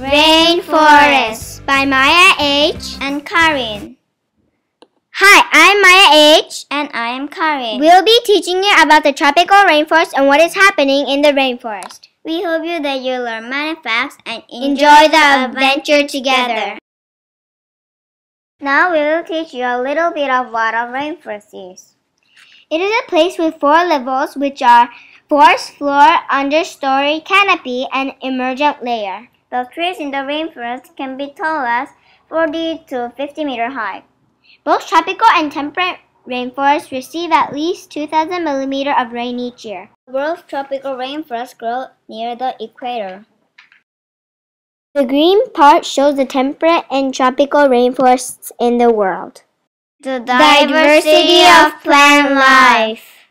Rainforest by Maya H. and Karin. Hi, I'm Maya H. And I am Karin. We'll be teaching you about the tropical rainforest and what is happening in the rainforest. We hope that you learn many facts and enjoy the adventure together. Now we will teach you a little bit of what a rainforest is. It is a place with 4 levels, which are forest floor, understory, canopy, and emergent layer. The trees in the rainforest can be tall as 40 to 50 meter high. Both tropical and temperate rainforests receive at least 2,000 millimeters of rain each year. The world's tropical rainforests grow near the equator. The green part shows the temperate and tropical rainforests in the world. The diversity of plant life.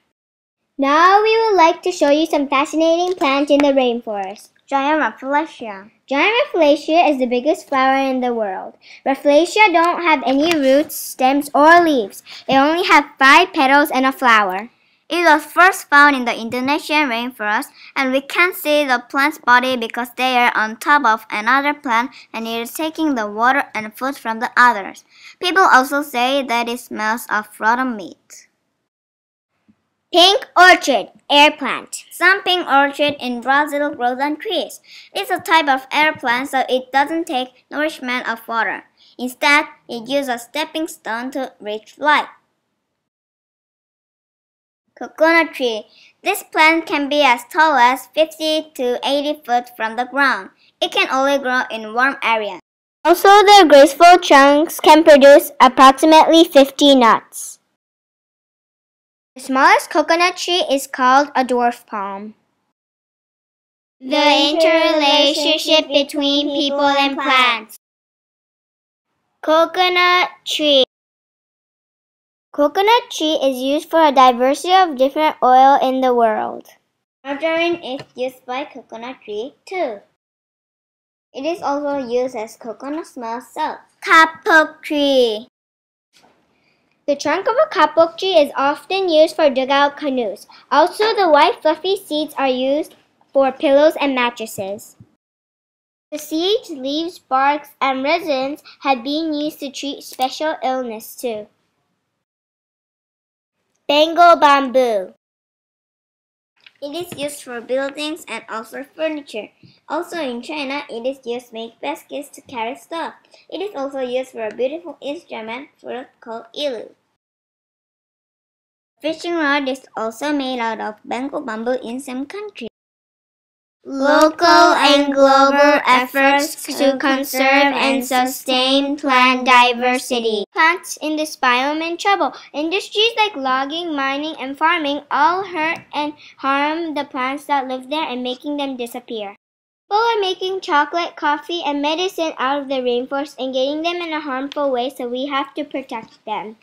Now we would like to show you some fascinating plants in the rainforest. Giant Rafflesia. Giant Rafflesia is the biggest flower in the world. Rafflesia don't have any roots, stems, or leaves. They only have 5 petals and a flower. It was first found in the Indonesian rainforest, and we can't see the plant's body because they are on top of another plant and it is taking the water and food from the others. People also say that it smells of rotten meat. Pink orchid, air plant. Some pink orchid in Brazil grows on trees. It's a type of air plant, so it doesn't take nourishment of water. Instead, it uses a stepping stone to reach light. Coconut tree. This plant can be as tall as 50 to 80 feet from the ground. It can only grow in warm areas. Also, their graceful trunks can produce approximately 50 nuts. The smallest coconut tree is called a dwarf palm. The interrelationship between people and plants. Coconut tree. Coconut tree is used for a diversity of different oil in the world. Margarine is used by coconut tree too. It is also used as coconut smell salt. Kapok tree. The trunk of a kapok tree is often used for dugout canoes. Also, the white fluffy seeds are used for pillows and mattresses. The seeds, leaves, barks, and resins have been used to treat special illness too. Bengal bamboo. It is used for buildings and also furniture. Also in China, it is used to make baskets to carry stuff. It is also used for a beautiful instrument flute called ilu. Fishing rod is also made out of Bengal bamboo in some countries. Local and global efforts to conserve and sustain plant diversity. Plants in this biome in trouble. Industries like logging, mining, and farming all hurt and harm the plants that live there and making them disappear. People are making chocolate, coffee, and medicine out of the rainforest and getting them in a harmful way, so we have to protect them.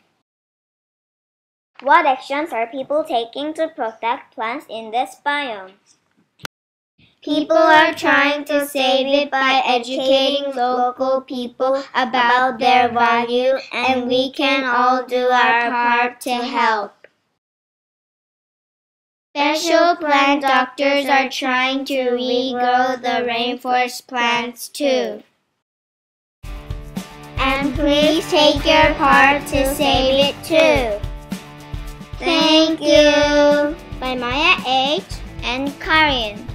What actions are people taking to protect plants in this biome? People are trying to save it by educating local people about their value, and we can all do our part to help. Special plant doctors are trying to regrow the rainforest plants too. And please take your part to save it too. Thank you. By Maya H. and Karin.